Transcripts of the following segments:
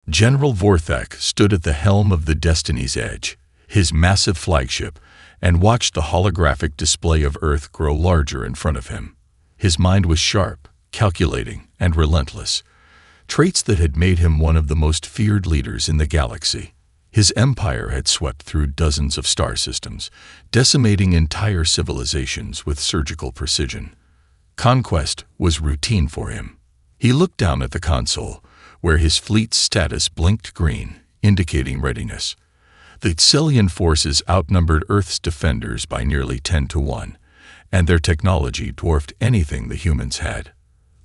General Vorthak stood at the helm of the Destiny's Edge, his massive flagship, and watched the holographic display of Earth grow larger in front of him. His mind was sharp, calculating, and relentless, traits that had made him one of the most feared leaders in the galaxy. His empire had swept through dozens of star systems, decimating entire civilizations with surgical precision. Conquest was routine for him. He looked down at the console, where his fleet's status blinked green, indicating readiness. The Xilian forces outnumbered Earth's defenders by nearly 10-1, and their technology dwarfed anything the humans had.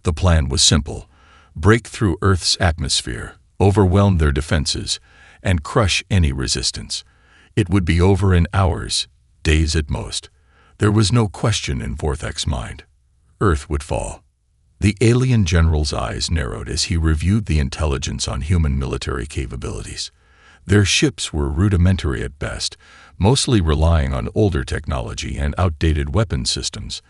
The plan was simple: break through Earth's atmosphere, overwhelm their defenses, and crush any resistance. It would be over in hours, days at most. There was no question in Vorthak's mind. Earth would fall. The alien general's eyes narrowed as he reviewed the intelligence on human military capabilities. Their ships were rudimentary at best, mostly relying on older technology and outdated weapon systems.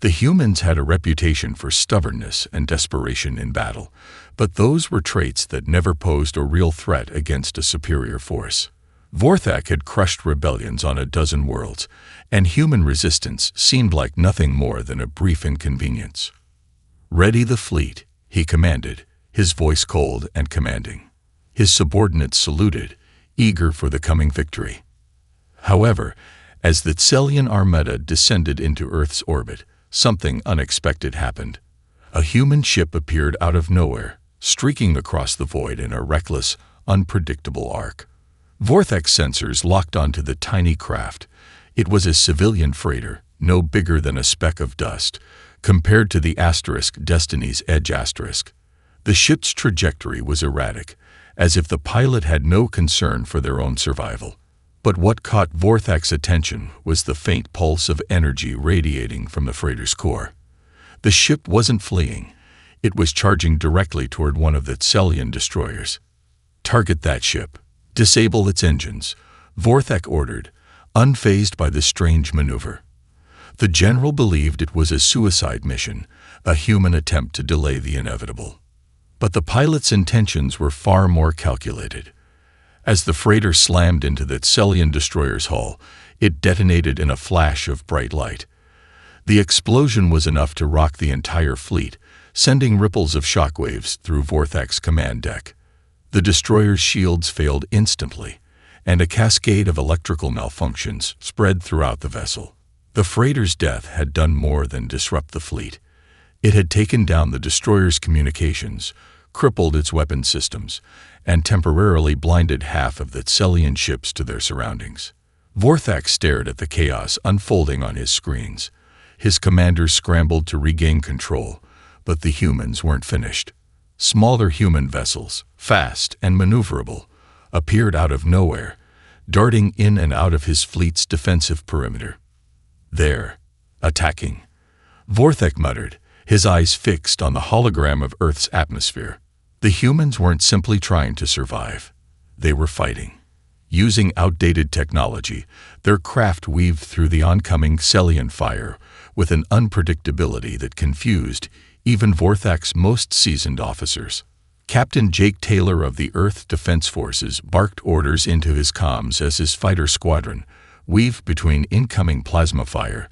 The humans had a reputation for stubbornness and desperation in battle, but those were traits that never posed a real threat against a superior force. Vorthak had crushed rebellions on a dozen worlds, and human resistance seemed like nothing more than a brief inconvenience. "Ready the fleet," he commanded, his voice cold and commanding. His subordinates saluted, eager for the coming victory. However, as the Xilian armada descended into Earth's orbit, something unexpected happened. A human ship appeared out of nowhere, streaking across the void in a reckless, unpredictable arc. Vorthak's sensors locked onto the tiny craft. It was a civilian freighter, no bigger than a speck of dust, compared to the Destiny's Edge asterisk. The ship's trajectory was erratic, as if the pilot had no concern for their own survival. But what caught Vorthak's attention was the faint pulse of energy radiating from the freighter's core. The ship wasn't fleeing. It was charging directly toward one of the Xilian destroyers. "Target that ship. Disable its engines," Vorthak ordered, unfazed by the strange maneuver. The general believed it was a suicide mission, a human attempt to delay the inevitable. But the pilot's intentions were far more calculated. As the freighter slammed into the Xilian destroyer's hull, it detonated in a flash of bright light. The explosion was enough to rock the entire fleet, sending ripples of shockwaves through Vorthak's command deck. The destroyer's shields failed instantly, and a cascade of electrical malfunctions spread throughout the vessel. The freighter's death had done more than disrupt the fleet. It had taken down the destroyer's communications, crippled its weapon systems, and temporarily blinded half of the Xilian ships to their surroundings. Vorthak stared at the chaos unfolding on his screens. His commanders scrambled to regain control, but the humans weren't finished. Smaller human vessels, fast and maneuverable, appeared out of nowhere, darting in and out of his fleet's defensive perimeter. "There, attacking," Vorthak muttered, his eyes fixed on the hologram of Earth's atmosphere. The humans weren't simply trying to survive. They were fighting. Using outdated technology, their craft weaved through the oncoming Xilian fire with an unpredictability that confused even Vorthak's most seasoned officers. Captain Jake Taylor of the Earth Defense Forces barked orders into his comms as his fighter squadron weaved between incoming plasma fire,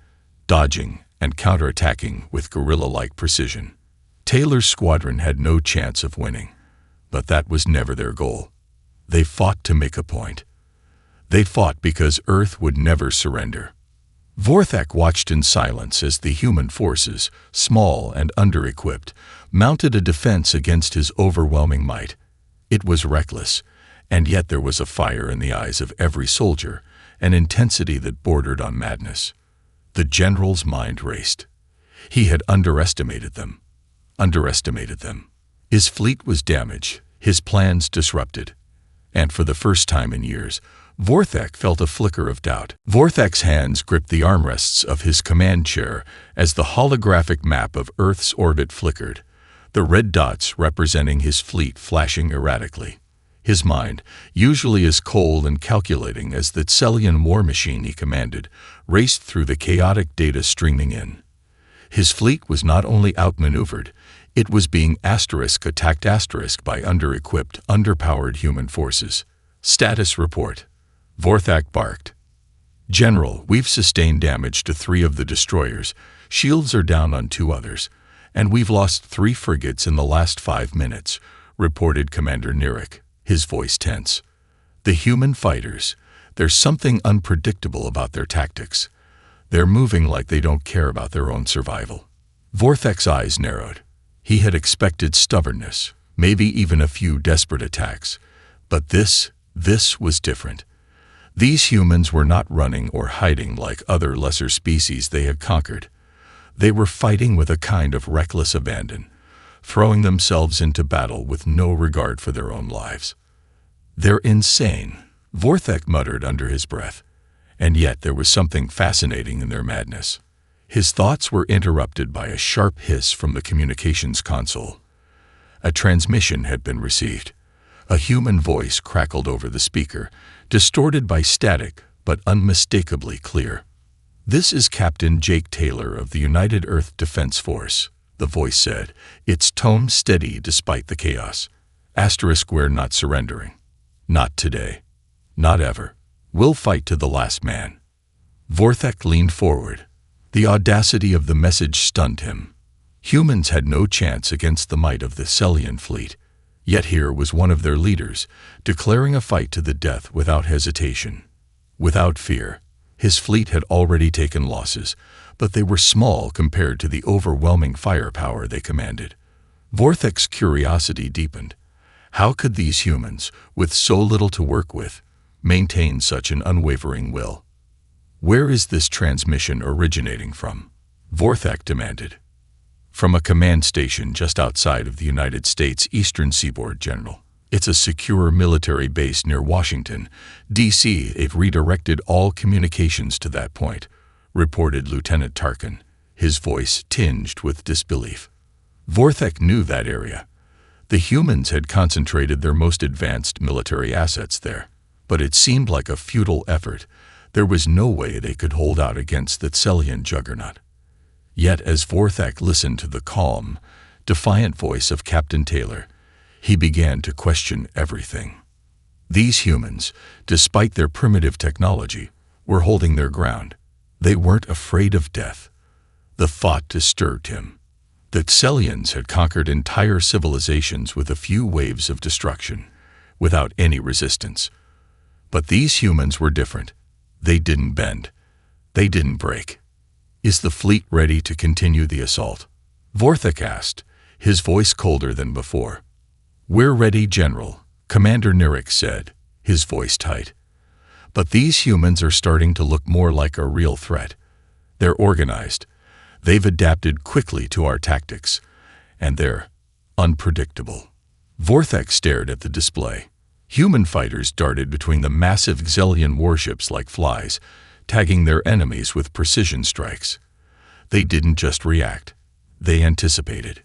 dodging and counterattacking with guerrilla-like precision. Taylor's squadron had no chance of winning, but that was never their goal. They fought to make a point. They fought because Earth would never surrender. Vorthak watched in silence as the human forces, small and under-equipped, mounted a defense against his overwhelming might. It was reckless, and yet there was a fire in the eyes of every soldier, an intensity that bordered on madness. The general's mind raced. He had underestimated them. His fleet was damaged, his plans disrupted. And for the first time in years, Vorthak felt a flicker of doubt. Vorthak's hands gripped the armrests of his command chair as the holographic map of Earth's orbit flickered, the red dots representing his fleet flashing erratically. His mind, usually as cold and calculating as the Xilian war machine he commanded, raced through the chaotic data streaming in. His fleet was not only outmaneuvered, It was being attacked by under-equipped, underpowered human forces. Status report. Vorthak barked. General, we've sustained damage to 3 of the destroyers, shields are down on 2 others, and we've lost 3 frigates in the last 5 minutes, reported Commander Nirik, his voice tense. The human fighters, there's something unpredictable about their tactics. They're moving like they don't care about their own survival. Vorthak's eyes narrowed. He had expected stubbornness, maybe even a few desperate attacks. But this was different. These humans were not running or hiding like other lesser species they had conquered. They were fighting with a kind of reckless abandon, throwing themselves into battle with no regard for their own lives. They're insane, Vorthak muttered under his breath, and yet there was something fascinating in their madness. His thoughts were interrupted by a sharp hiss from the communications console. A transmission had been received. A human voice crackled over the speaker, distorted by static but unmistakably clear. "This is Captain Jake Taylor of the United Earth Defense Force," the voice said, its tone steady despite the chaos. "We're not surrendering. Not today. Not ever. We'll fight to the last man." Vorthak leaned forward. The audacity of the message stunned him. Humans had no chance against the might of the Celian fleet. Yet here was one of their leaders, declaring a fight to the death without hesitation. Without fear. His fleet had already taken losses, but they were small compared to the overwhelming firepower they commanded. Vorthak's curiosity deepened. How could these humans, with so little to work with, maintain such an unwavering will? "Where is this transmission originating from?" Vorthak demanded. "From a command station just outside of the United States Eastern Seaboard, General. It's a secure military base near Washington, D.C. They've redirected all communications to that point," reported Lieutenant Tarkin, his voice tinged with disbelief. Vorthak knew that area. The humans had concentrated their most advanced military assets there, but it seemed like a futile effort. There was no way they could hold out against the Celian juggernaut. Yet as Vorthak listened to the calm, defiant voice of Captain Taylor, he began to question everything. These humans, despite their primitive technology, were holding their ground. They weren't afraid of death. The thought disturbed him. The Celians had conquered entire civilizations with a few waves of destruction, without any resistance. But these humans were different. They didn't bend. They didn't break. "Is the fleet ready to continue the assault?" Vorthak asked, his voice colder than before. "We're ready, General," Commander Nirik said, his voice tight. "But these humans are starting to look more like a real threat. They're organized. They've adapted quickly to our tactics, and they're unpredictable." Vorthak stared at the display. Human fighters darted between the massive Xelian warships like flies, tagging their enemies with precision strikes. They didn't just react. They anticipated.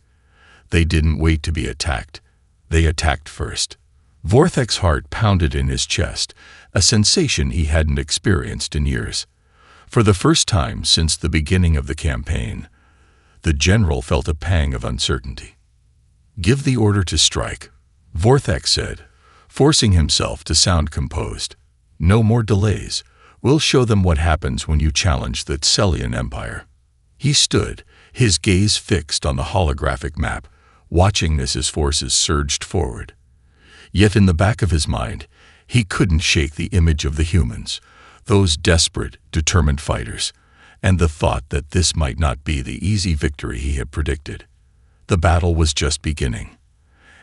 They didn't wait to be attacked. They attacked first. Vorthak's heart pounded in his chest, a sensation he hadn't experienced in years. For the first time since the beginning of the campaign, the general felt a pang of uncertainty. "Give the order to strike," Vorthak said, forcing himself to sound composed. "No more delays. We'll show them what happens when you challenge the Celian Empire." He stood, his gaze fixed on the holographic map, watching as his forces surged forward. Yet in the back of his mind, he couldn't shake the image of the humans, those desperate, determined fighters, and the thought that this might not be the easy victory he had predicted. The battle was just beginning.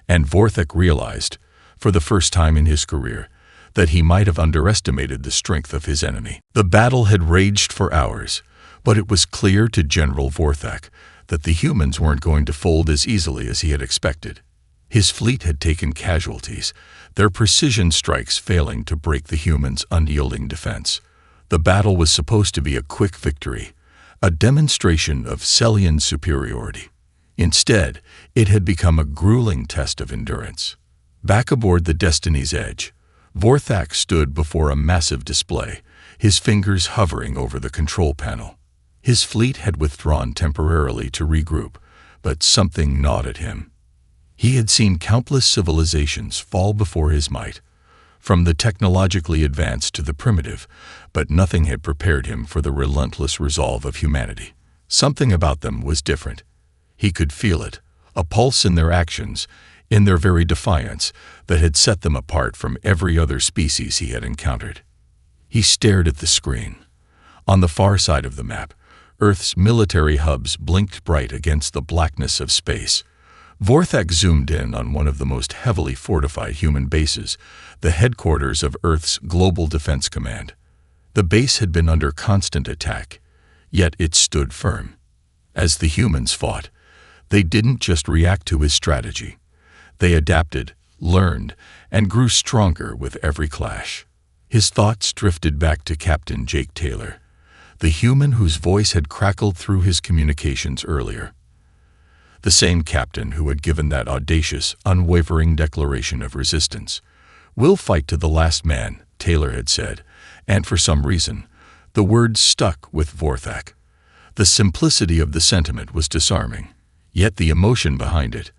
And Vorthak realized, for the first time in his career, that he might have underestimated the strength of his enemy. The battle had raged for hours, but it was clear to General Vorthak that the humans weren't going to fold as easily as he had expected. His fleet had taken casualties, their precision strikes failing to break the humans' unyielding defense. The battle was supposed to be a quick victory, a demonstration of Celian superiority. Instead, it had become a grueling test of endurance. Back aboard the Destiny's Edge, Vorthak stood before a massive display, his fingers hovering over the control panel. His fleet had withdrawn temporarily to regroup, but something gnawed at him. He had seen countless civilizations fall before his might, from the technologically advanced to the primitive, but nothing had prepared him for the relentless resolve of humanity. Something about them was different. He could feel it, a pulse in their actions, in their very defiance, that had set them apart from every other species he had encountered. He stared at the screen. On the far side of the map, Earth's military hubs blinked bright against the blackness of space. Vorthak zoomed in on one of the most heavily fortified human bases, the headquarters of Earth's Global Defense Command. The base had been under constant attack, yet it stood firm. As the humans fought, they didn't just react to his strategy. They adapted, learned, and grew stronger with every clash. His thoughts drifted back to Captain Jake Taylor, the human whose voice had crackled through his communications earlier. The same captain who had given that audacious, unwavering declaration of resistance. "We'll fight to the last man," Taylor had said, and for some reason, the words stuck with Vorthak. The simplicity of the sentiment was disarming, yet the emotion behind it,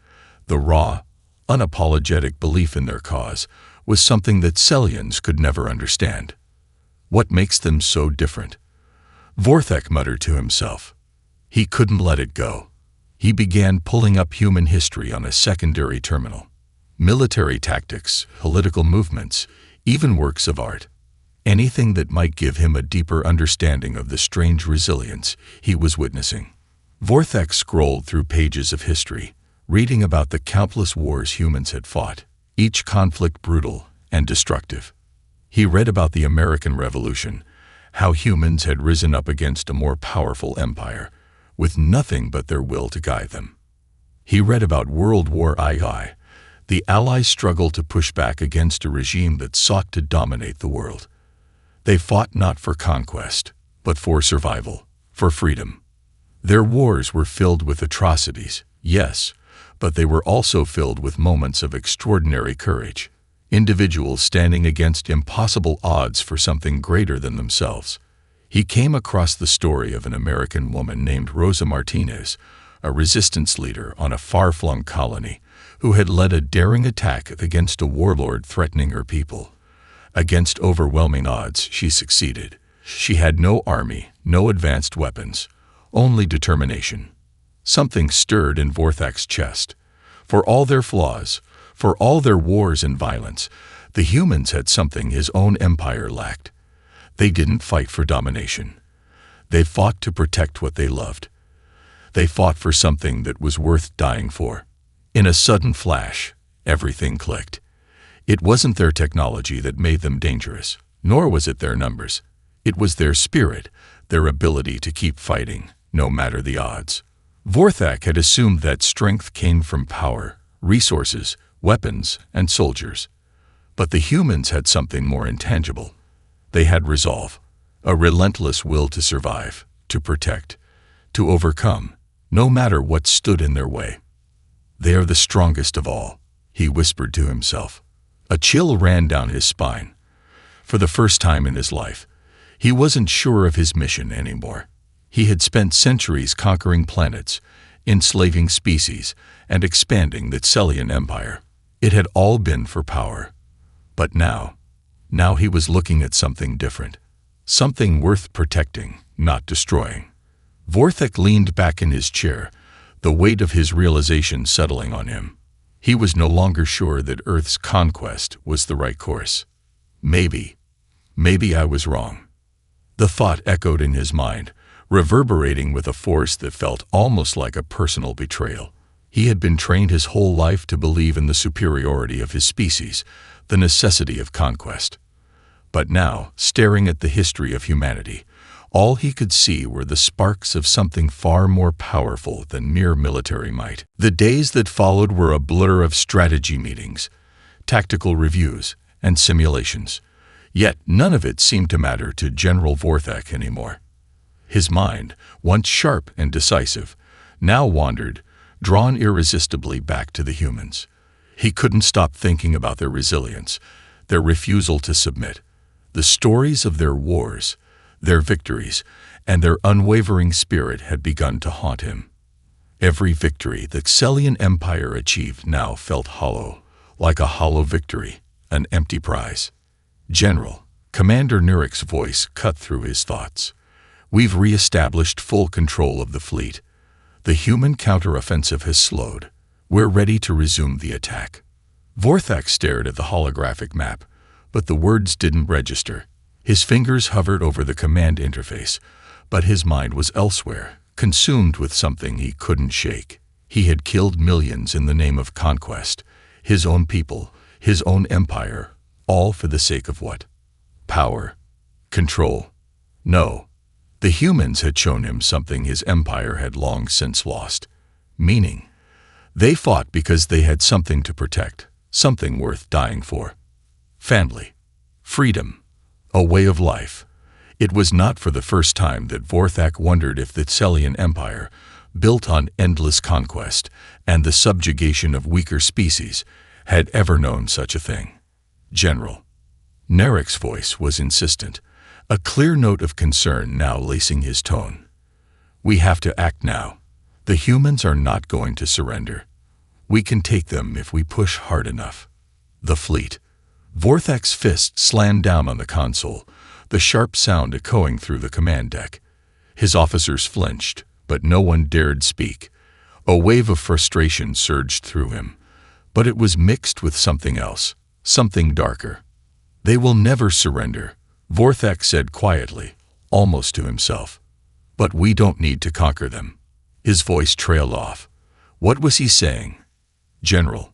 the raw, unapologetic belief in their cause, was something that Sellians could never understand. What makes them so different? Vorthak muttered to himself. He couldn't let it go. He began pulling up human history on a secondary terminal. Military tactics, political movements, even works of art. Anything that might give him a deeper understanding of the strange resilience he was witnessing. Vorthak scrolled through pages of history, reading about the countless wars humans had fought, each conflict brutal and destructive. He read about the American Revolution, how humans had risen up against a more powerful empire, with nothing but their will to guide them. He read about World War II, the Allies' struggle to push back against a regime that sought to dominate the world. They fought not for conquest, but for survival, for freedom. Their wars were filled with atrocities, yes, but they were also filled with moments of extraordinary courage. Individuals standing against impossible odds for something greater than themselves. He came across the story of an American woman named Rosa Martinez, a resistance leader on a far-flung colony, who had led a daring attack against a warlord threatening her people. Against overwhelming odds, she succeeded. She had no army, no advanced weapons, only determination. Something stirred in Vorthak's chest. For all their flaws, for all their wars and violence, the humans had something his own empire lacked. They didn't fight for domination. They fought to protect what they loved. They fought for something that was worth dying for. In a sudden flash, everything clicked. It wasn't their technology that made them dangerous, nor was it their numbers. It was their spirit, their ability to keep fighting, no matter the odds. Vorthak had assumed that strength came from power, resources, weapons, and soldiers. But the humans had something more intangible. They had resolve, a relentless will to survive, to protect, to overcome, no matter what stood in their way. "They are the strongest of all," he whispered to himself. A chill ran down his spine. For the first time in his life, he wasn't sure of his mission anymore. He had spent centuries conquering planets, enslaving species, and expanding the Sellian Empire. It had all been for power. But now he was looking at something different. Something worth protecting, not destroying. Vorthak leaned back in his chair, the weight of his realization settling on him. He was no longer sure that Earth's conquest was the right course. Maybe I was wrong. The thought echoed in his mind, reverberating with a force that felt almost like a personal betrayal. He had been trained his whole life to believe in the superiority of his species, the necessity of conquest. But now, staring at the history of humanity, all he could see were the sparks of something far more powerful than mere military might. The days that followed were a blur of strategy meetings, tactical reviews, and simulations. Yet none of it seemed to matter to General Vorthak anymore. His mind, once sharp and decisive, now wandered, drawn irresistibly back to the humans. He couldn't stop thinking about their resilience, their refusal to submit, the stories of their wars, their victories, and their unwavering spirit had begun to haunt him. Every victory the Xelian Empire achieved now felt hollow, like a hollow victory, an empty prize. "General," Commander Nurek's voice cut through his thoughts. "We've re-established full control of the fleet. The human counteroffensive has slowed. We're ready to resume the attack." Vorthak stared at the holographic map, but the words didn't register. His fingers hovered over the command interface, but his mind was elsewhere, consumed with something he couldn't shake. He had killed millions in the name of conquest, his own people, his own empire, all for the sake of what? Power. Control. No. The humans had shown him something his empire had long since lost. Meaning. They fought because they had something to protect, something worth dying for. Family. Freedom. A way of life. It was not for the first time that Vorthak wondered if the Xelian Empire, built on endless conquest and the subjugation of weaker species, had ever known such a thing. "General." Narek's voice was insistent, a clear note of concern now lacing his tone. "We have to act now. The humans are not going to surrender. We can take them if we push hard enough." The fleet. Vorthak's fist slammed down on the console, the sharp sound echoing through the command deck. His officers flinched, but no one dared speak. A wave of frustration surged through him, but it was mixed with something else, something darker. "They will never surrender," Vorthak said quietly, almost to himself. "But we don't need to conquer them." His voice trailed off. What was he saying? "General,"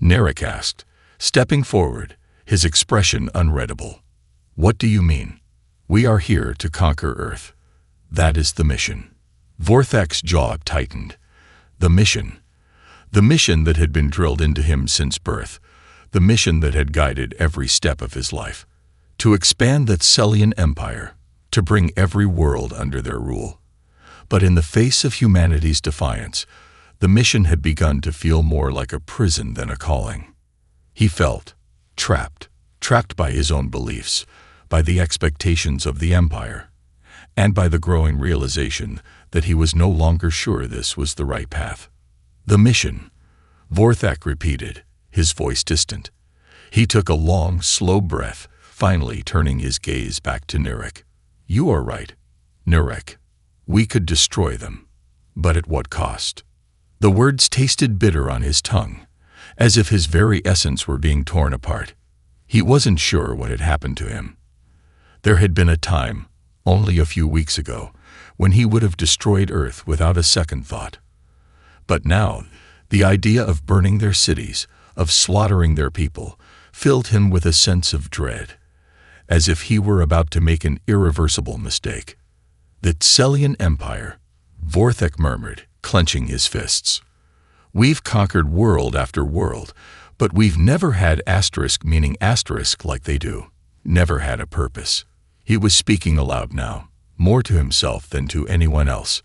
Narek asked, stepping forward, his expression unreadable. "What do you mean?" "We are here to conquer Earth. That is the mission." Vorthak's jaw tightened. The mission. The mission that had been drilled into him since birth. The mission that had guided every step of his life. To expand that Xelian Empire. To bring every world under their rule. But in the face of humanity's defiance, the mission had begun to feel more like a prison than a calling. He felt trapped by his own beliefs, by the expectations of the Empire, and by the growing realization that he was no longer sure this was the right path. "The mission," Vorthak repeated, his voice distant. He took a long, slow breath, finally turning his gaze back to Narek. "You are right, Narek. We could destroy them. But at what cost?" The words tasted bitter on his tongue, as if his very essence were being torn apart. He wasn't sure what had happened to him. There had been a time, only a few weeks ago, when he would have destroyed Earth without a second thought. But now, the idea of burning their cities, of slaughtering their people, filled him with a sense of dread, as if he were about to make an irreversible mistake. "The Xelian Empire," Vorthak murmured, clenching his fists. "We've conquered world after world, but we've never had asterisk meaning asterisk like they do. Never had a purpose." He was speaking aloud now, more to himself than to anyone else.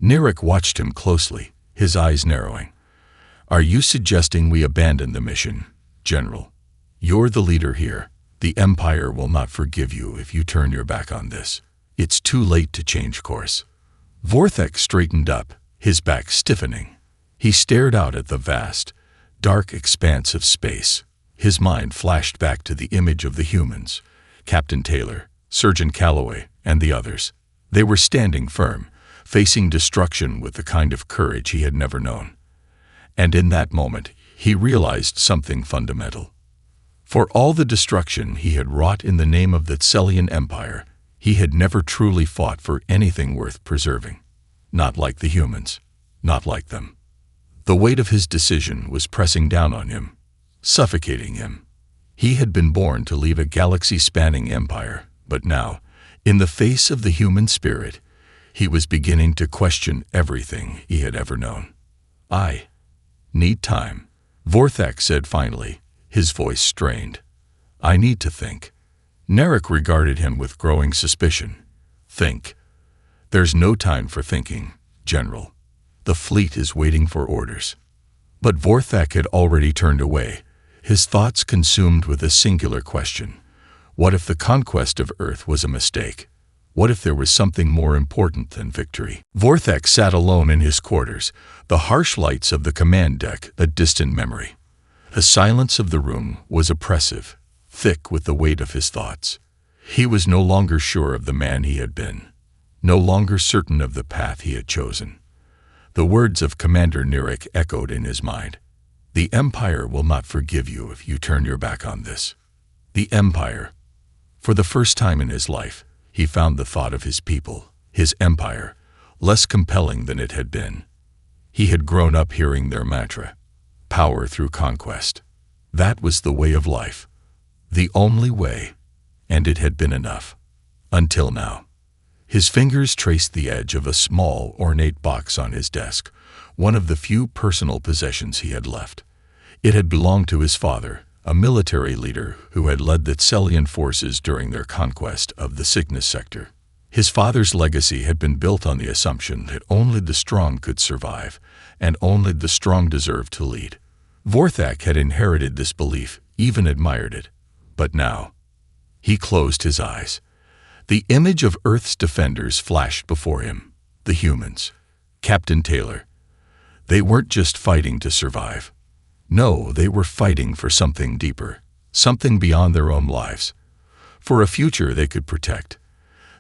Narek watched him closely, his eyes narrowing. "Are you suggesting we abandon the mission, General? You're the leader here. The Empire will not forgive you if you turn your back on this. It's too late to change course." Vorthak straightened up, his back stiffening. He stared out at the vast, dark expanse of space. His mind flashed back to the image of the humans, Captain Taylor, Surgeon Calloway, and the others. They were standing firm, facing destruction with the kind of courage he had never known. And in that moment, he realized something fundamental. For all the destruction he had wrought in the name of the Xelian Empire, he had never truly fought for anything worth preserving. Not like the humans. Not like them. The weight of his decision was pressing down on him, suffocating him. He had been born to lead a galaxy-spanning empire, but now, in the face of the human spirit, he was beginning to question everything he had ever known. "I need time," Vorthak said finally, his voice strained. "I need to think." Narek regarded him with growing suspicion. "Think? There's no time for thinking, General. The fleet is waiting for orders." But Vorthak had already turned away, his thoughts consumed with a singular question. What if the conquest of Earth was a mistake? What if there was something more important than victory? Vorthak sat alone in his quarters, the harsh lights of the command deck a distant memory. The silence of the room was oppressive, thick with the weight of his thoughts. He was no longer sure of the man he had been, no longer certain of the path he had chosen. The words of Commander Nirek echoed in his mind. The Empire will not forgive you if you turn your back on this. The Empire. For the first time in his life, he found the thought of his people, his empire, less compelling than it had been. He had grown up hearing their mantra, power through conquest. That was the way of life, the only way, and it had been enough. Until now. His fingers traced the edge of a small, ornate box on his desk, one of the few personal possessions he had left. It had belonged to his father, a military leader who had led the Tselian forces during their conquest of the Cygnus sector. His father's legacy had been built on the assumption that only the strong could survive, and only the strong deserved to lead. Vorthak had inherited this belief, even admired it. But now, he closed his eyes. The image of Earth's defenders flashed before him. The humans. Captain Taylor. They weren't just fighting to survive. No, they were fighting for something deeper, something beyond their own lives, for a future they could protect.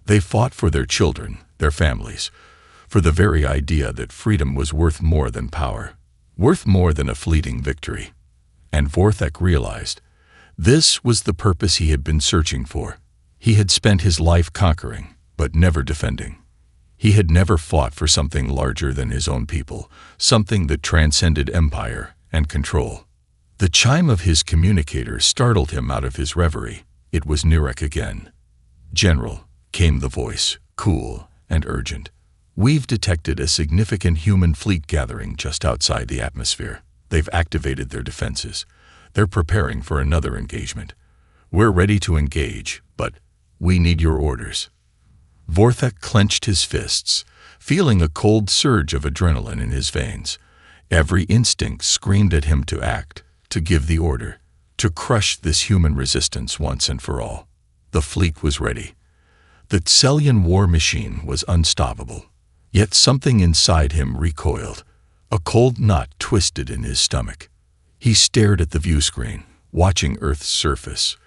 They fought for their children, their families, for the very idea that freedom was worth more than power, worth more than a fleeting victory. And Vorthak realized this was the purpose he had been searching for. He had spent his life conquering, but never defending. He had never fought for something larger than his own people, something that transcended empire and control. The chime of his communicator startled him out of his reverie. It was Nirek again. "General," came the voice, cool and urgent. "We've detected a significant human fleet gathering just outside the atmosphere. They've activated their defenses. They're preparing for another engagement. We're ready to engage, but we need your orders." Vorthak clenched his fists, feeling a cold surge of adrenaline in his veins. Every instinct screamed at him to act, to give the order, to crush this human resistance once and for all. The fleet was ready. The Tselian war machine was unstoppable. Yet something inside him recoiled. A cold knot twisted in his stomach. He stared at the view screen, watching Earth's surface,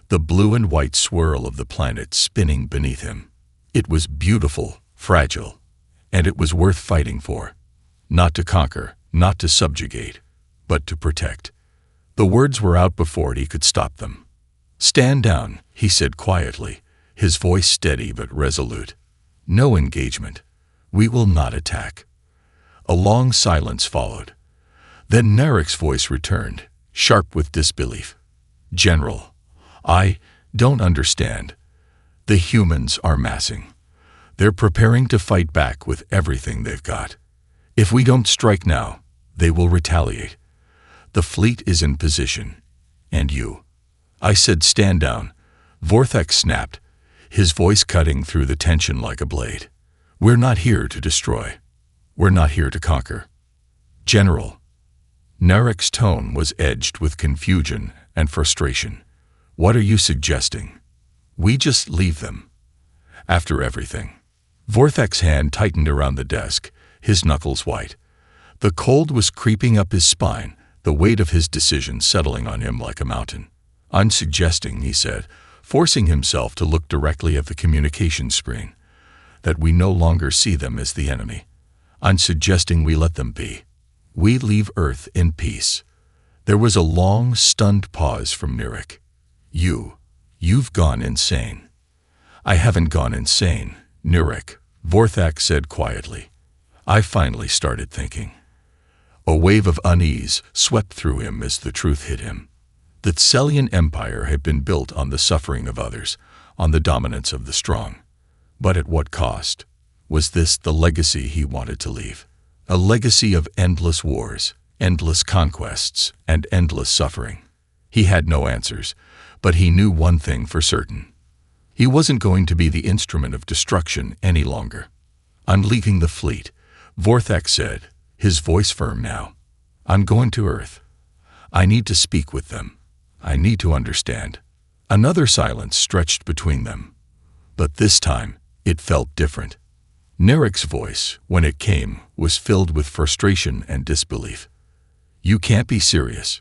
the blue and white swirl of the planet spinning beneath him. It was beautiful, fragile, and it was worth fighting for. Not to conquer, not to subjugate, but to protect. The words were out before he could stop them. "Stand down," he said quietly, his voice steady but resolute. "No engagement. We will not attack." A long silence followed. Then Narek's voice returned, sharp with disbelief. "General, I don't understand. The humans are massing. They're preparing to fight back with everything they've got. If we don't strike now, they will retaliate. The fleet is in position. And you." I said, "Stand down." Vorthak snapped, his voice cutting through the tension like a blade. "We're not here to destroy. We're not here to conquer." "General." Narek's tone was edged with confusion and frustration. "What are you suggesting? We just leave them. After everything." Vorthak's hand tightened around the desk, his knuckles white. The cold was creeping up his spine, the weight of his decision settling on him like a mountain. "I'm suggesting," he said, forcing himself to look directly at the communication screen, "that we no longer see them as the enemy. I'm suggesting we let them be. We leave Earth in peace." There was a long, stunned pause from Nirek. You've gone insane." "I haven't gone insane, Nirek," Vorthak said quietly. "I finally started thinking." A wave of unease swept through him as the truth hit him. The Tselian Empire had been built on the suffering of others, on the dominance of the strong. But at what cost? Was this the legacy he wanted to leave? A legacy of endless wars, endless conquests, and endless suffering. He had no answers, but he knew one thing for certain. He wasn't going to be the instrument of destruction any longer. "I'm leaving the fleet," Vorthak said, his voice firm now. "I'm going to Earth. I need to speak with them. I need to understand." Another silence stretched between them. But this time, It felt different. Narek's voice, when it came, was filled with frustration and disbelief. "You can't be serious.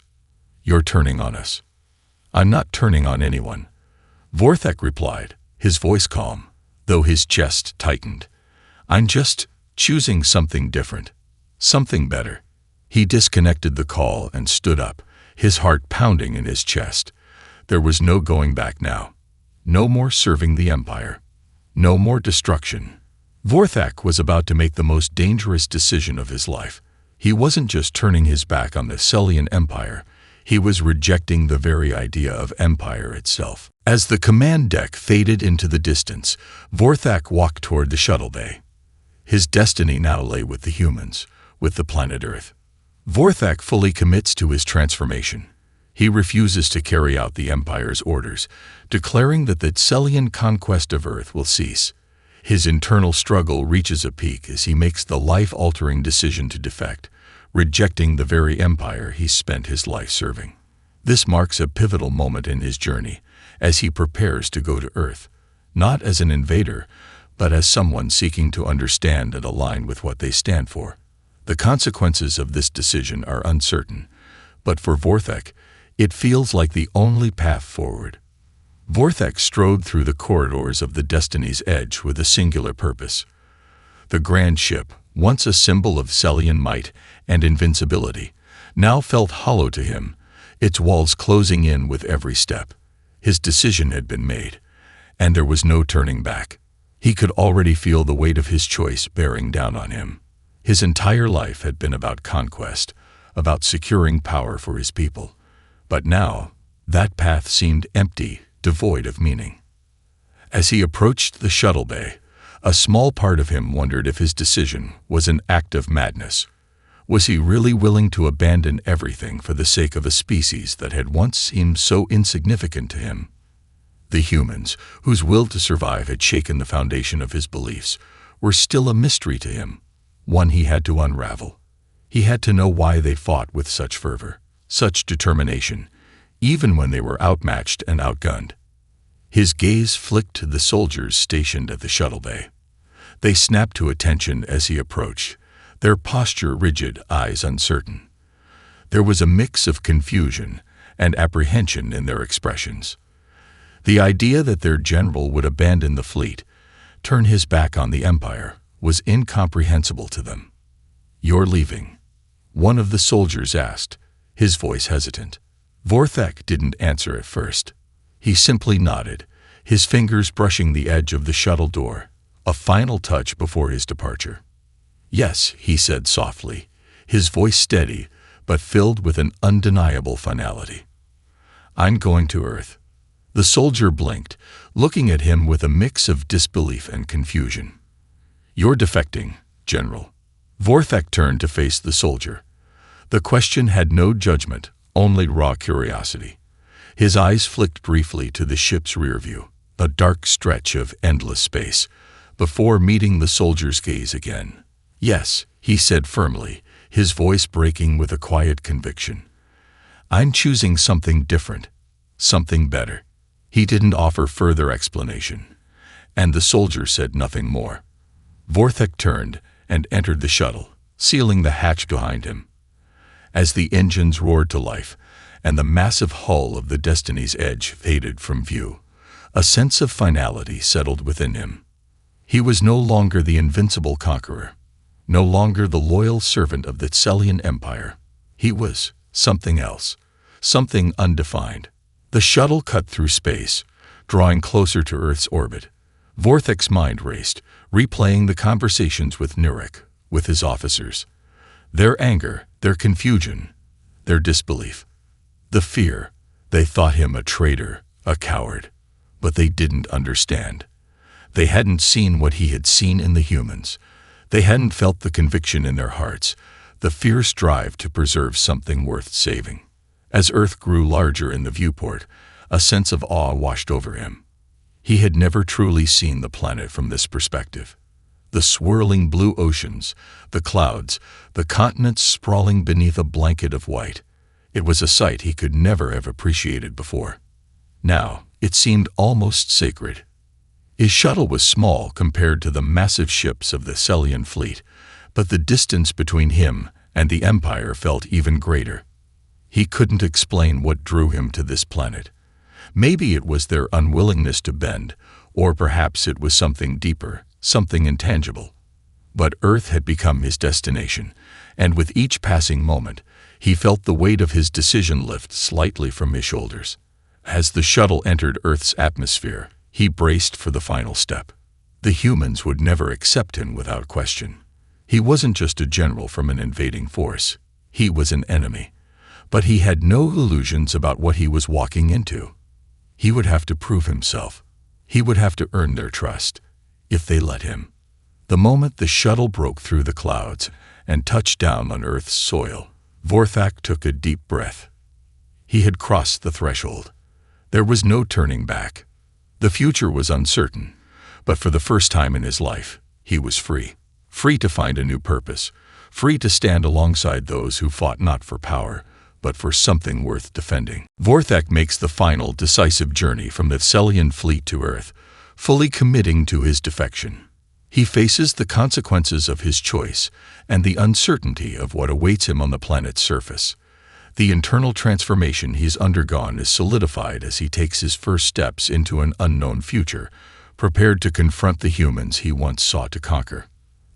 You're turning on us." "I'm not turning on anyone," Vorthek replied, his voice calm, though his chest tightened. "I'm just choosing something different, something better." He disconnected the call and stood up, his heart pounding in his chest. There was no going back now. No more serving the Empire. No more destruction. Vorthek was about to make the most dangerous decision of his life. He wasn't just turning his back on the Celian Empire, he was rejecting the very idea of empire itself. As the command deck faded into the distance, Vorthek walked toward the shuttle bay. His destiny now lay with the humans, with the planet Earth. Vorthek fully commits to his transformation. He refuses to carry out the Empire's orders, declaring that the Celian conquest of Earth will cease. His internal struggle reaches a peak as he makes the life-altering decision to defect, rejecting the very empire he spent his life serving. This marks a pivotal moment in his journey, as he prepares to go to Earth, not as an invader, but as someone seeking to understand and align with what they stand for. The consequences of this decision are uncertain, but for Vorthek, it feels like the only path forward. Vorthek strode through the corridors of the Destiny's Edge with a singular purpose. The grand ship, once a symbol of Celian might and invincibility, now felt hollow to him, its walls closing in with every step. His decision had been made, and there was no turning back. He could already feel the weight of his choice bearing down on him. His entire life had been about conquest, about securing power for his people. But now, that path seemed empty, devoid of meaning. As he approached the shuttle bay, a small part of him wondered if his decision was an act of madness. Was he really willing to abandon everything for the sake of a species that had once seemed so insignificant to him? The humans, whose will to survive had shaken the foundation of his beliefs, were still a mystery to him, one he had to unravel. He had to know why they fought with such fervor, such determination, even when they were outmatched and outgunned. His gaze flicked to the soldiers stationed at the shuttle bay. They snapped to attention as he approached, their posture rigid, eyes uncertain. There was a mix of confusion and apprehension in their expressions. The idea that their general would abandon the fleet, turn his back on the Empire, was incomprehensible to them. "You're leaving?" one of the soldiers asked, his voice hesitant. Vorthek didn't answer at first. He simply nodded, his fingers brushing the edge of the shuttle door, a final touch before his departure. "Yes," he said softly, his voice steady, but filled with an undeniable finality. "I'm going to Earth." The soldier blinked, looking at him with a mix of disbelief and confusion. "You're defecting, General." Vorthek turned to face the soldier. The question had no judgment, only raw curiosity. His eyes flicked briefly to the ship's rear view, a dark stretch of endless space, before meeting the soldier's gaze again. "Yes," he said firmly, his voice breaking with a quiet conviction. "I'm choosing something different, something better." He didn't offer further explanation, and the soldier said nothing more. Vorthek turned and entered the shuttle, sealing the hatch behind him. As the engines roared to life and the massive hull of the Destiny's Edge faded from view, a sense of finality settled within him. He was no longer the invincible conqueror, no longer the loyal servant of the Celian Empire. He was something else, something undefined. The shuttle cut through space, drawing closer to Earth's orbit. Vorthek's mind raced, replaying the conversations with Narek, with his officers. Their anger, their confusion, their disbelief. The fear. They thought him a traitor, a coward. But they didn't understand. They hadn't seen what he had seen in the humans. They hadn't felt the conviction in their hearts, the fierce drive to preserve something worth saving. As Earth grew larger in the viewport, a sense of awe washed over him. He had never truly seen the planet from this perspective. The swirling blue oceans, the clouds, the continents sprawling beneath a blanket of white. It was a sight he could never have appreciated before. Now, it seemed almost sacred. His shuttle was small compared to the massive ships of the Celian fleet, but the distance between him and the Empire felt even greater. He couldn't explain what drew him to this planet. Maybe it was their unwillingness to bend, or perhaps it was something deeper, something intangible. But Earth had become his destination, and with each passing moment, he felt the weight of his decision lift slightly from his shoulders. As the shuttle entered Earth's atmosphere, he braced for the final step. The humans would never accept him without question. He wasn't just a general from an invading force. He was an enemy. But he had no illusions about what he was walking into. He would have to prove himself. He would have to earn their trust, if they let him. The moment the shuttle broke through the clouds and touched down on Earth's soil, Vorthak took a deep breath. He had crossed the threshold. There was no turning back. The future was uncertain, but for the first time in his life, he was free. Free to find a new purpose, free to stand alongside those who fought not for power, but for something worth defending. Vorthak makes the final, decisive journey from the Celian fleet to Earth, fully committing to his defection. He faces the consequences of his choice and the uncertainty of what awaits him on the planet's surface. The internal transformation he's undergone is solidified as he takes his first steps into an unknown future, prepared to confront the humans he once sought to conquer.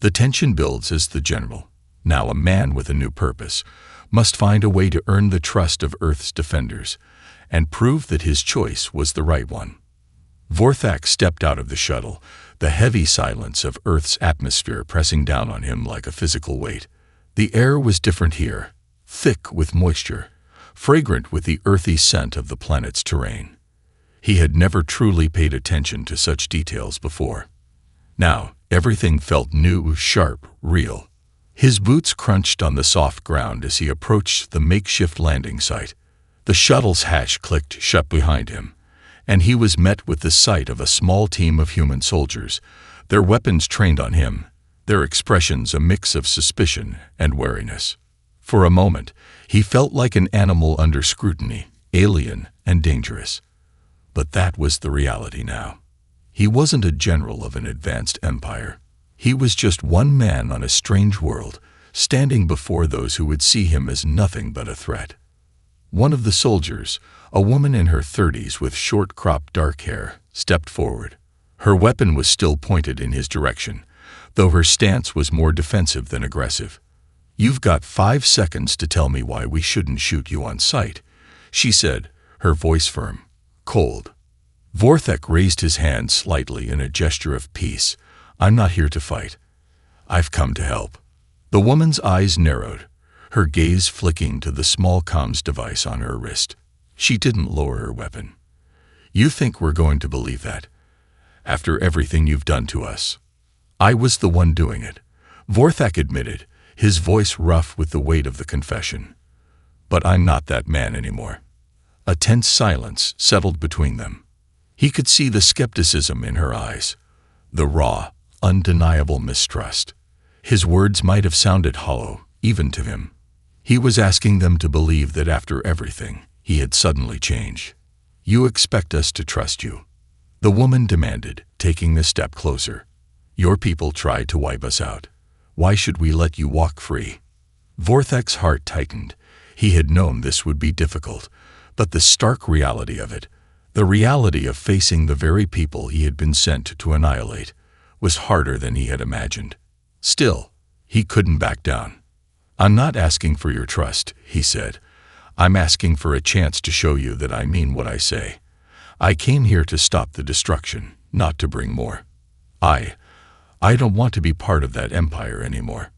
The tension builds as the general, now a man with a new purpose, must find a way to earn the trust of Earth's defenders and prove that his choice was the right one. Vorthak stepped out of the shuttle, the heavy silence of Earth's atmosphere pressing down on him like a physical weight. The air was different here, thick with moisture, fragrant with the earthy scent of the planet's terrain. He had never truly paid attention to such details before. Now, everything felt new, sharp, real. His boots crunched on the soft ground as he approached the makeshift landing site. The shuttle's hatch clicked shut behind him, and he was met with the sight of a small team of human soldiers, their weapons trained on him, their expressions a mix of suspicion and wariness. For a moment, he felt like an animal under scrutiny, alien and dangerous. But that was the reality now. He wasn't a general of an advanced empire. He was just one man on a strange world, standing before those who would see him as nothing but a threat. One of the soldiers, a woman in her 30s with short-cropped dark hair, stepped forward. Her weapon was still pointed in his direction, though her stance was more defensive than aggressive. "You've got 5 seconds to tell me why we shouldn't shoot you on sight," she said, her voice firm, cold. Vorthak raised his hand slightly in a gesture of peace. "I'm not here to fight. I've come to help." The woman's eyes narrowed, her gaze flicking to the small comms device on her wrist. She didn't lower her weapon. "You think we're going to believe that? After everything you've done to us?" "I was the one doing it," Vorthak admitted, his voice rough with the weight of the confession. "But I'm not that man anymore." A tense silence settled between them. He could see the skepticism in her eyes, the raw, undeniable mistrust. His words might have sounded hollow, even to him. He was asking them to believe that after everything, he had suddenly changed. "You expect us to trust you?" the woman demanded, taking a step closer. "Your people tried to wipe us out. Why should we let you walk free?" Vorthak's heart tightened. He had known this would be difficult, but the stark reality of it, the reality of facing the very people he had been sent to annihilate, was harder than he had imagined. Still, he couldn't back down. "I'm not asking for your trust," he said. "I'm asking for a chance to show you that I mean what I say. I came here to stop the destruction, not to bring more. I don't want to be part of that empire anymore."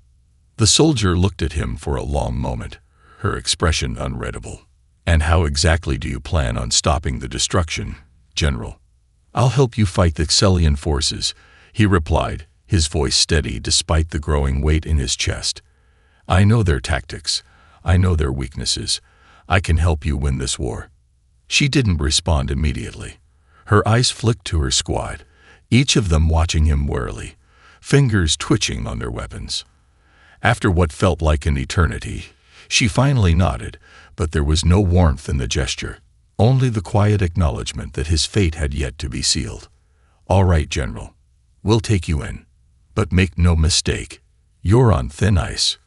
The soldier looked at him for a long moment, her expression unreadable. "And how exactly do you plan on stopping the destruction, General?" "I'll help you fight the Celian forces," he replied, his voice steady despite the growing weight in his chest. "I know their tactics. I know their weaknesses. I can help you win this war." She didn't respond immediately. Her eyes flicked to her squad, each of them watching him warily, fingers twitching on their weapons. After what felt like an eternity, she finally nodded, but there was no warmth in the gesture, only the quiet acknowledgement that his fate had yet to be sealed. "All right, General. We'll take you in. But make no mistake, you're on thin ice.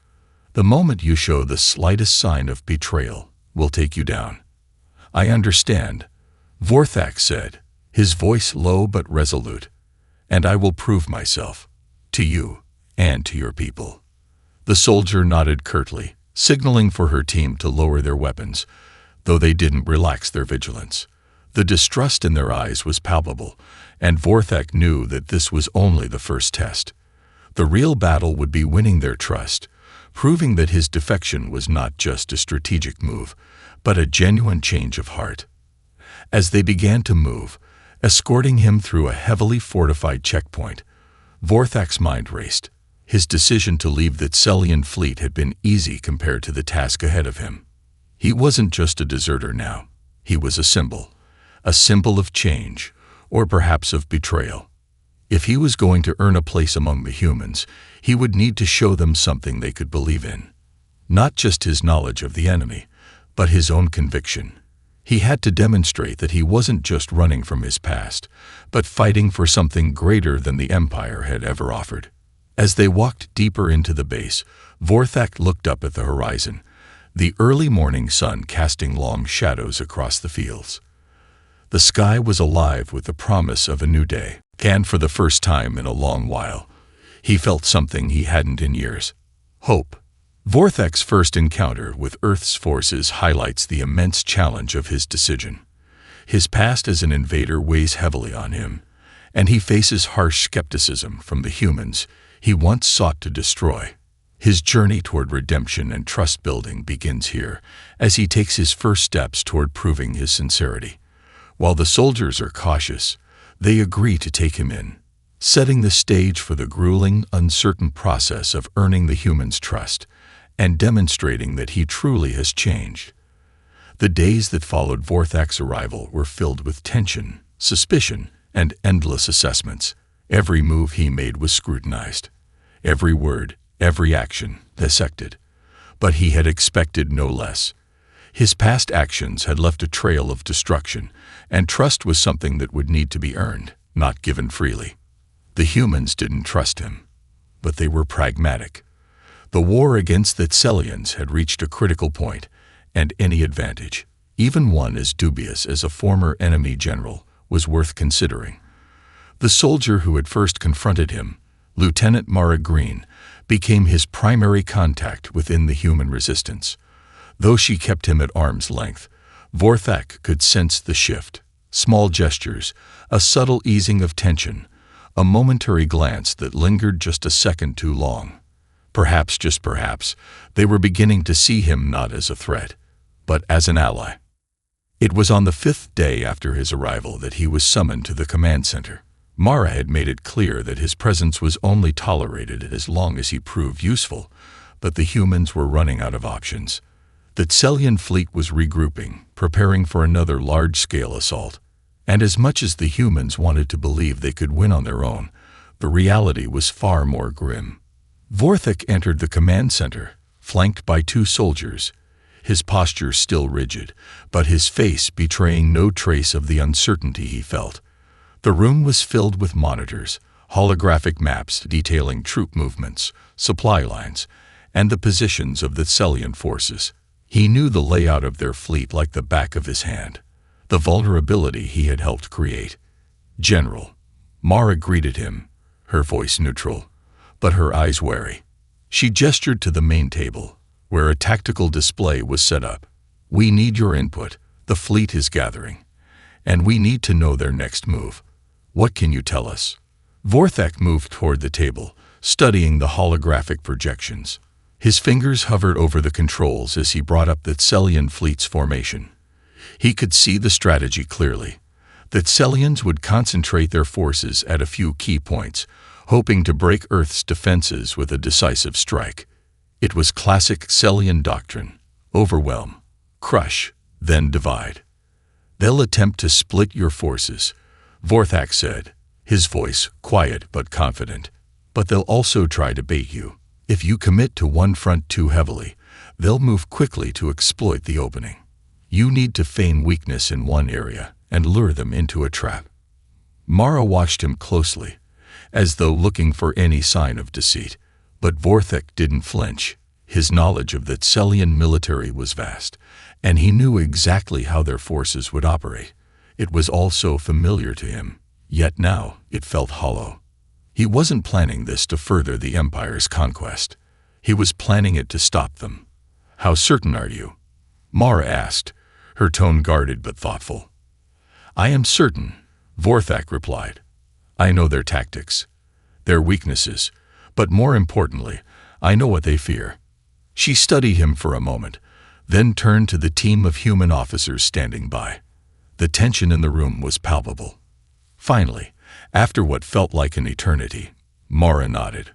The moment you show the slightest sign of betrayal, we'll take you down." "I understand," Vorthak said, his voice low but resolute. "And I will prove myself, to you and to your people." The soldier nodded curtly, signaling for her team to lower their weapons, though they didn't relax their vigilance. The distrust in their eyes was palpable, and Vorthak knew that this was only the first test. The real battle would be winning their trust, proving that his defection was not just a strategic move, but a genuine change of heart. As they began to move, escorting him through a heavily fortified checkpoint, Vorthak's mind raced. His decision to leave the Tselian fleet had been easy compared to the task ahead of him. He wasn't just a deserter now. He was a symbol of change, or perhaps of betrayal. If he was going to earn a place among the humans, he would need to show them something they could believe in. Not just his knowledge of the enemy, but his own conviction. He had to demonstrate that he wasn't just running from his past, but fighting for something greater than the Empire had ever offered. As they walked deeper into the base, Vorthak looked up at the horizon, the early morning sun casting long shadows across the fields. The sky was alive with the promise of a new day, and for the first time in a long while, he felt something he hadn't in years: hope. Vorthak's first encounter with Earth's forces highlights the immense challenge of his decision. His past as an invader weighs heavily on him, and he faces harsh skepticism from the humans he once sought to destroy. His journey toward redemption and trust-building begins here, as he takes his first steps toward proving his sincerity. While the soldiers are cautious, they agree to take him in, setting the stage for the grueling, uncertain process of earning the humans' trust and demonstrating that he truly has changed. The days that followed Vorthak's arrival were filled with tension, suspicion, and endless assessments. Every move he made was scrutinized. Every word, every action, dissected. But he had expected no less. His past actions had left a trail of destruction, and trust was something that would need to be earned, not given freely. The humans didn't trust him, but they were pragmatic. The war against the Tselians had reached a critical point, and any advantage, even one as dubious as a former enemy general, was worth considering. The soldier who had first confronted him, Lieutenant Mara Green, became his primary contact within the human resistance. Though she kept him at arm's length, Vorthak could sense the shift. Small gestures, a subtle easing of tension, a momentary glance that lingered just a second too long. Perhaps, just perhaps, they were beginning to see him not as a threat, but as an ally. It was on the 5th day after his arrival that he was summoned to the command center. Mara had made it clear that his presence was only tolerated as long as he proved useful, but the humans were running out of options. The Tselian fleet was regrouping, preparing for another large-scale assault. And as much as the humans wanted to believe they could win on their own, the reality was far more grim. Vorthak entered the command center, flanked by 2 soldiers, his posture still rigid, but his face betraying no trace of the uncertainty he felt. The room was filled with monitors, holographic maps detailing troop movements, supply lines, and the positions of the Tselian forces. He knew the layout of their fleet like the back of his hand, the vulnerability he had helped create. "General," Mara greeted him, her voice neutral, but her eyes wary. She gestured to the main table, where a tactical display was set up. "We need your input. The fleet is gathering, and we need to know their next move. What can you tell us?" Vorthak moved toward the table, studying the holographic projections. His fingers hovered over the controls as he brought up the Tselian fleet's formation. He could see the strategy clearly. The Tselians would concentrate their forces at a few key points, hoping to break Earth's defenses with a decisive strike. It was classic Tselian doctrine: overwhelm, crush, then divide. "They'll attempt to split your forces," Vorthak said, his voice quiet but confident. "But they'll also try to bait you. If you commit to one front too heavily, they'll move quickly to exploit the opening. You need to feign weakness in one area and lure them into a trap." Mara watched him closely, as though looking for any sign of deceit. But Vorthek didn't flinch. His knowledge of the Tselian military was vast, and he knew exactly how their forces would operate. It was all so familiar to him, yet now it felt hollow. He wasn't planning this to further the Empire's conquest. He was planning it to stop them. "How certain are you?" Mara asked, her tone guarded but thoughtful. "I am certain," Vorthek replied. "I know their tactics, their weaknesses, but more importantly, I know what they fear." She studied him for a moment, then turned to the team of human officers standing by. The tension in the room was palpable. Finally, after what felt like an eternity, Mara nodded.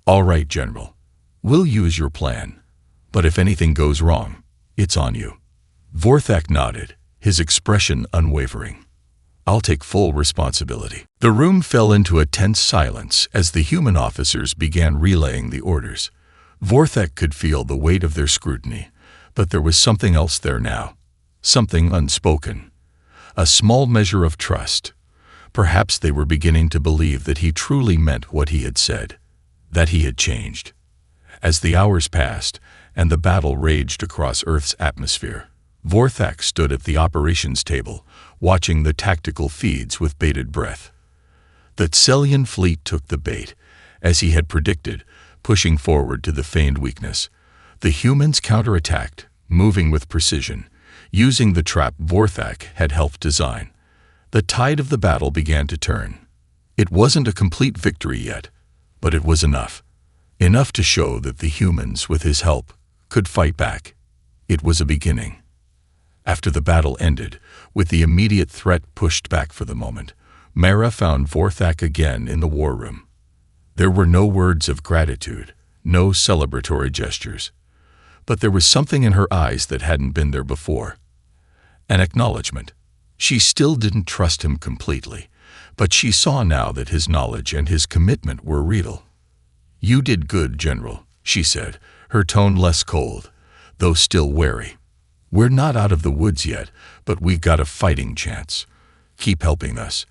"All right, General. We'll use your plan. But if anything goes wrong, it's on you." Vorthek nodded, his expression unwavering. "I'll take full responsibility." The room fell into a tense silence as the human officers began relaying the orders. Vorthek could feel the weight of their scrutiny, but there was something else there now, something unspoken. A small measure of trust. Perhaps they were beginning to believe that he truly meant what he had said, that he had changed. As the hours passed and the battle raged across Earth's atmosphere, Vorthek stood at the operations table, watching the tactical feeds with bated breath. The Tselian fleet took the bait, as he had predicted, pushing forward to the feigned weakness. The humans counterattacked, moving with precision, using the trap Vorthek had helped design. The tide of the battle began to turn. It wasn't a complete victory yet, but it was enough. Enough to show that the humans, with his help, could fight back. It was a beginning. After the battle ended, with the immediate threat pushed back for the moment, Mara found Vorthek again in the war room. There were no words of gratitude, no celebratory gestures. But there was something in her eyes that hadn't been there before. An acknowledgement. She still didn't trust him completely, but she saw now that his knowledge and his commitment were real. "You did good, General," she said, her tone less cold, though still wary. "We're not out of the woods yet, but we've got a fighting chance. Keep helping us,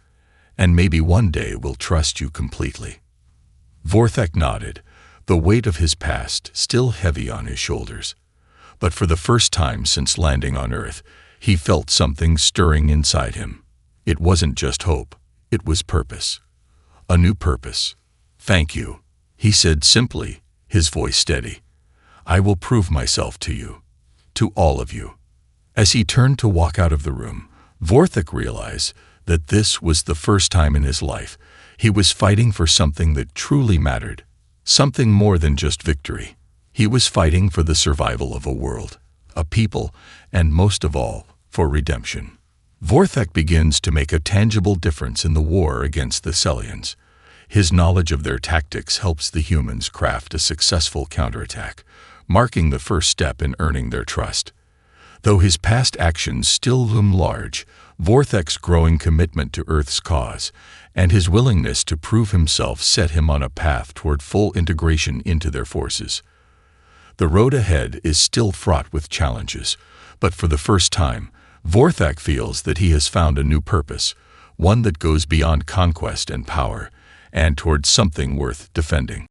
and maybe one day we'll trust you completely." Vorthek nodded, the weight of his past still heavy on his shoulders. But for the first time since landing on Earth, he felt something stirring inside him. It wasn't just hope, it was purpose. A new purpose. "Thank you," he said simply, his voice steady. "I will prove myself to you, to all of you." As he turned to walk out of the room, Vorthek realized that this was the first time in his life he was fighting for something that truly mattered, something more than just victory. He was fighting for the survival of a world, a people, and most of all, for redemption. Vorthek begins to make a tangible difference in the war against the Tselians. His knowledge of their tactics helps the humans craft a successful counterattack, marking the first step in earning their trust. Though his past actions still loom large, Vorthek's growing commitment to Earth's cause and his willingness to prove himself set him on a path toward full integration into their forces. The road ahead is still fraught with challenges, but for the first time, Vorthek feels that he has found a new purpose, one that goes beyond conquest and power, and towards something worth defending.